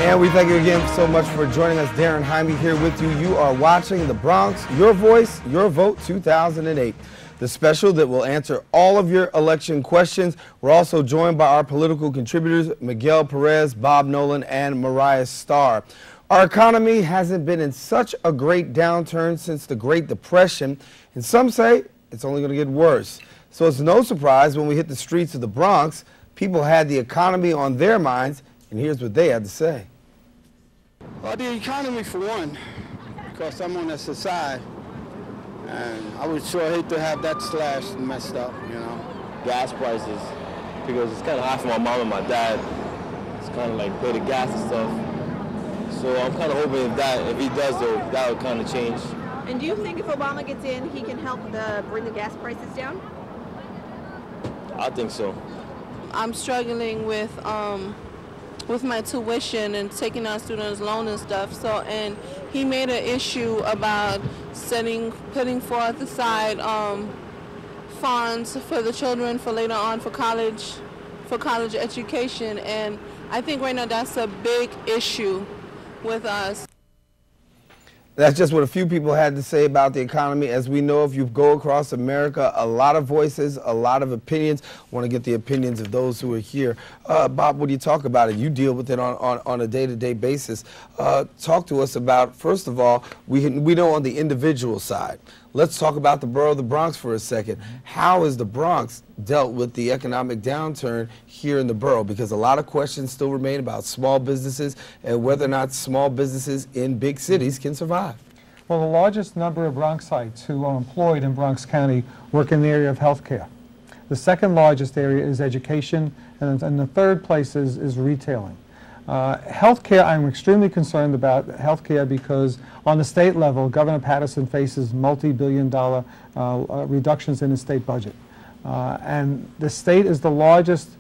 And we thank you again so much for joining us. Darren Jaime here with you. You are watching The Bronx, Your Voice, Your Vote 2008. The special that will answer all of your election questions. We're also joined by our political contributors, Miguel Perez, Bob Nolan, and Marriah Star. Our economy hasn't been in such a great downturn since the Great Depression, and some say it's only going to get worse. So it's no surprise when we hit the streets of the Bronx, people had the economy on their minds, and here's what they had to say. Well, the economy for one, because I'm on the side. And I would sure hate to have that slashed and messed up, you know. Gas prices, because it's kind of high for my mom and my dad. It's kind of like pay the gas and stuff. So I'm kind of hoping if he does, though, that would kind of change. And do you think if Obama gets in, he can help bring the gas prices down? I think so. I'm struggling with my tuition and taking out students' loan and stuff. So, and he made an issue about putting forth aside funds for the children for later on for college education. And I think right now that's a big issue with us. That's just what a few people had to say about the economy. As we know, if you go across America, a lot of voices, a lot of opinions. I want to get the opinions of those who are here. Bob, what do you talk about it? You deal with it on a day-to-day basis. Talk to us about, first of all, we know on the individual side. Let's talk about the borough of the Bronx for a second. How has the Bronx dealt with the economic downturn here in the borough? Because a lot of questions still remain about small businesses and whether or not small businesses in big cities can survive. Well, the largest number of Bronxites who are employed in Bronx County work in the area of healthcare. The second largest area is education, and the third place is retailing. Healthcare, I'm extremely concerned about healthcare because on the state level, Governor Patterson faces multi-billion-dollar reductions in his state budget. And the state is the largest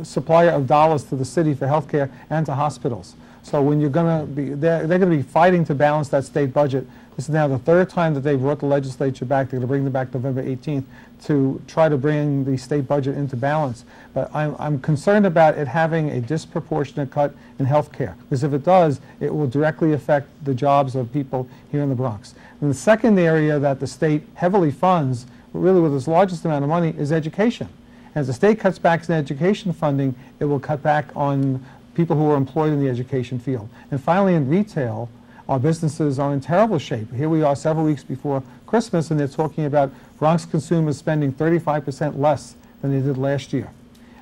supplier of dollars to the city for healthcare and to hospitals. So when you're going to be, they're going to be fighting to balance that state budget. This is now the third time that they've brought the legislature back. They're going to bring them back November 18th to try to bring the state budget into balance. But I'm concerned about it having a disproportionate cut in health care, because if it does, it will directly affect the jobs of people here in the Bronx. And the second area that the state heavily funds, really with its largest amount of money, is education. As the state cuts back in education funding, it will cut back on people who are employed in the education field. And finally, in retail, our businesses are in terrible shape. Here we are several weeks before Christmas, and they're talking about Bronx consumers spending 35% less than they did last year.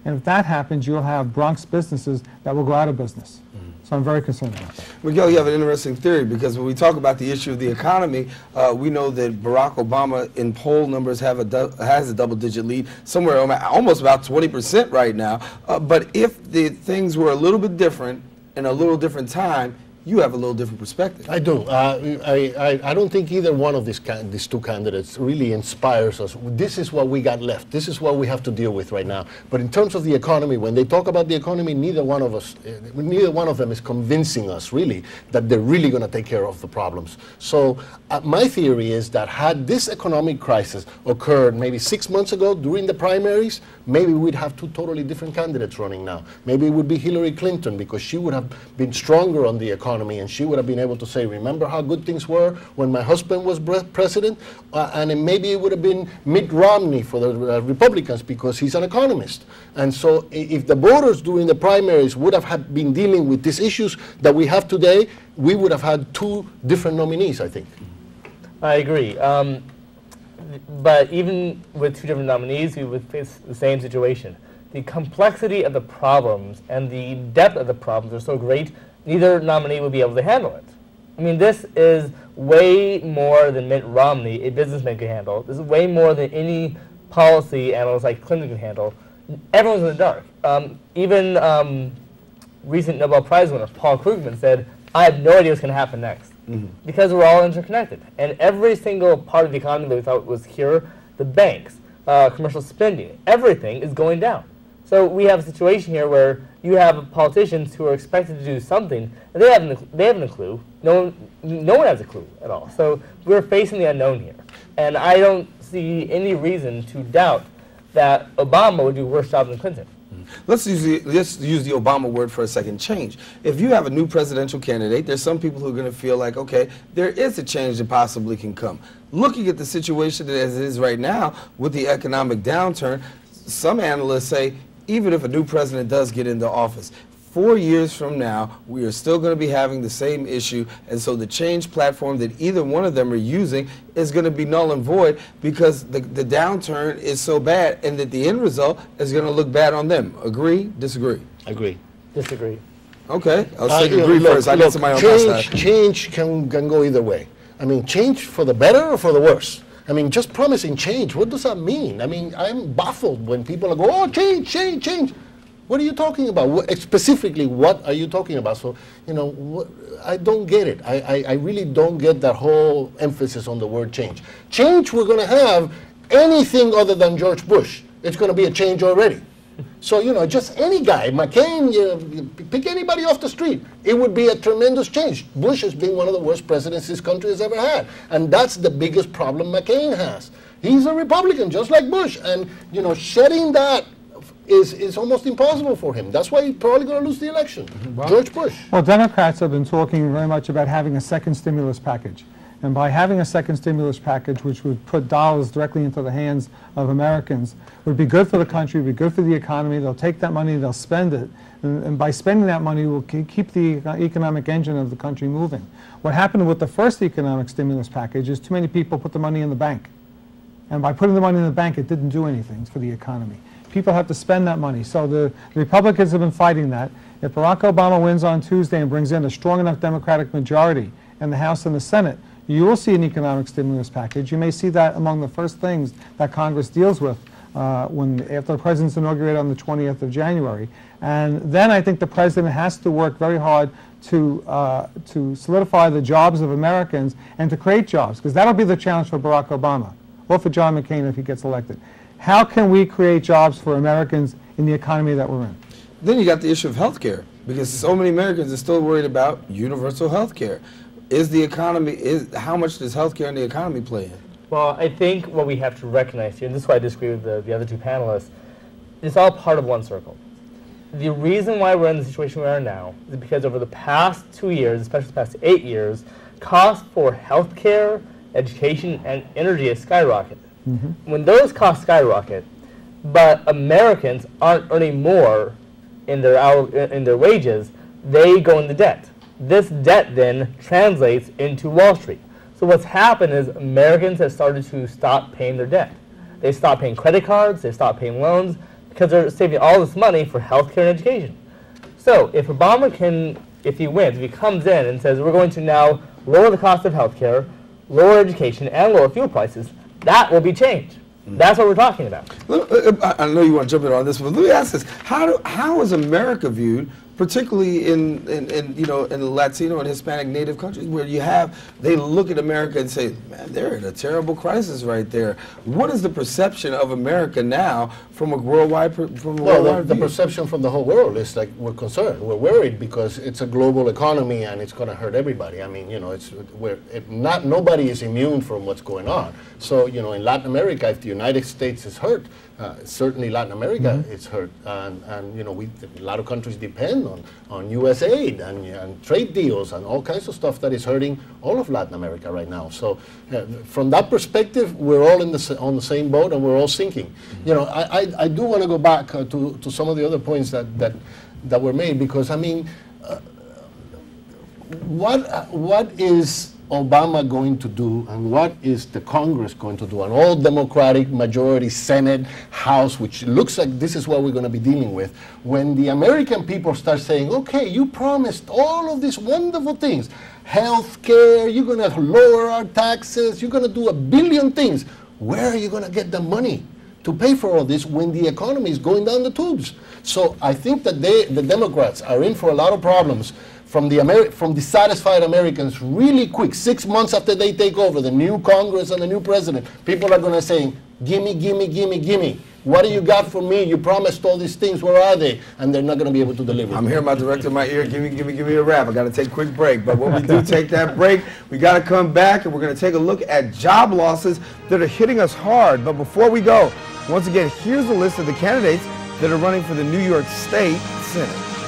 And if that happens, you'll have Bronx businesses that will go out of business. So I'm very concerned about that. Miguel, you have an interesting theory, because when we talk about the issue of the economy, we know that Barack Obama in poll numbers has a double-digit lead, somewhere almost about 20% right now. But if the things were a little bit different in a little different time, you have a little different perspective. I do. I don't think either one of these two candidates really inspires us. This is what we got left. This is what we have to deal with right now. But in terms of the economy, when they talk about the economy, neither one of them is convincing us really that they're really going to take care of the problems. So my theory is that had this economic crisis occurred maybe 6 months ago during the primaries, maybe we'd have two totally different candidates running now. Maybe it would be Hillary Clinton, because she would have been stronger on the economy, and she would have been able to say, remember how good things were when my husband was president? And maybe it would have been Mitt Romney for the Republicans, because he's an economist. And so if the voters during the primaries would have been dealing with these issues that we have today, we would have had two different nominees, I think. I agree. But even with two different nominees, we would face the same situation. The complexity of the problems and the depth of the problems are so great, neither nominee would be able to handle it. I mean, this is way more than Mitt Romney, a businessman, could handle. This is way more than any policy analyst like Clinton can handle. Everyone's in the dark. Even recent Nobel Prize winner Paul Krugman said, I have no idea what's going to happen next. Because we're all interconnected. And every single part of the economy that we thought was secure, the banks, commercial spending, everything is going down. So we have a situation here where you have politicians who are expected to do something, and they haven't a clue. No one has a clue at all. So we're facing the unknown here. And I don't see any reason to doubt that Obama would do a worse job than Clinton. Let's use the Obama word for a second, change. If you have a new presidential candidate, there's some people who are going to feel like, okay, there is a change that possibly can come. Looking at the situation as it is right now with the economic downturn, some analysts say even if a new president does get into office, 4 years from now, we are still going to be having the same issue, and so the change platform that either one of them are using is going to be null and void because the downturn is so bad and that the end result is going to look bad on them. Agree? Disagree? Agree. Disagree. Okay. I'll say agree first. I got somebody on my side. Change can go either way. I mean, change for the better or for the worse. I mean, just promising change, what does that mean? I mean, I'm baffled when people go, oh, change, change, change. What are you talking about? Specifically, what are you talking about? So, you know, I don't get it. I really don't get that whole emphasis on the word change. Change, we're going to have anything other than George Bush. It's going to be a change already. So, you know, just any guy, McCain, you pick anybody off the street, it would be a tremendous change. Bush has been one of the worst presidents this country has ever had. And that's the biggest problem McCain has. He's a Republican, just like Bush. And, you know, shedding that is almost impossible for him. That's why he's probably going to lose the election. Wow. George Bush. Well, Democrats have been talking very much about having a second stimulus package. And by having a second stimulus package, which would put dollars directly into the hands of Americans, would be good for the country, would be good for the economy. They'll take that money, they'll spend it. And by spending that money, we'll keep the economic engine of the country moving. What happened with the first economic stimulus package is too many people put the money in the bank. And by putting the money in the bank, it didn't do anything for the economy. People have to spend that money. So the Republicans have been fighting that. If Barack Obama wins on Tuesday and brings in a strong enough Democratic majority in the House and the Senate, you will see an economic stimulus package. You may see that among the first things that Congress deals with after the president's inaugurated on the 20th of January. And then I think the president has to work very hard to solidify the jobs of Americans and to create jobs, because that'll be the challenge for Barack Obama, or for John McCain if he gets elected. How can we create jobs for Americans in the economy that we're in? Then you got the issue of health care, because so many Americans are still worried about universal health care. Is the economy, how much does health care in the economy play in? Well, I think what we have to recognize here, and this is why I disagree with the other two panelists, it's all part of one circle. The reason why we're in the situation we are now is because over the past 2 years, especially the past 8 years, costs for health care, education, and energy has skyrocketed. Mm-hmm. When those costs skyrocket, but Americans aren't earning more in their wages, they go into debt. This debt then translates into Wall Street. So what's happened is Americans have started to stop paying their debt. They stop paying credit cards, they stop paying loans, because they're saving all this money for health care and education. So if Obama if he wins, if he comes in and says we're going to now lower the cost of health care, lower education, and lower fuel prices, that will be changed. That's what we're talking about. I know you want to jump in on this, but let me ask this: how is America viewed, particularly in Latino and Hispanic Native countries, where they look at America and say, man, they're in a terrible crisis right there. What is the perception of America now from a worldwide view? The perception from the whole world is like we're concerned, we're worried because it's a global economy and it's going to hurt everybody. I mean, you know, nobody is immune from what's going on. So, you know, in Latin America, if the United States is hurt, certainly Latin America is hurt, and you know, a lot of countries depend on U.S. aid and trade deals and all kinds of stuff that is hurting all of Latin America right now. So from that perspective, we're all on the same boat and we're all sinking. You know, I do want to go back to some of the other points that were made, because I mean, what is Obama going to do, and what is the Congress going to do? An all Democratic majority Senate, House, which looks like this is what we're going to be dealing with, when the American people start saying, okay, you promised all of these wonderful things, health care, you're going to lower our taxes, you're going to do 1 billion things. Where are you going to get the money to pay for all this when the economy is going down the tubes? So I think that the Democrats are in for a lot of problems from dissatisfied Americans really quick. 6 months after they take over, the new Congress and the new president, people are going to say, gimme, gimme, gimme, gimme. What do you got for me? You promised all these things. Where are they? And they're not going to be able to deliver. I'm hearing my director in my ear. Give me a rap. I got to take a quick break. But when we do take that break, we got to come back and we're going to take a look at job losses that are hitting us hard. But before we go, once again, here's a list of the candidates that are running for the New York State Senate.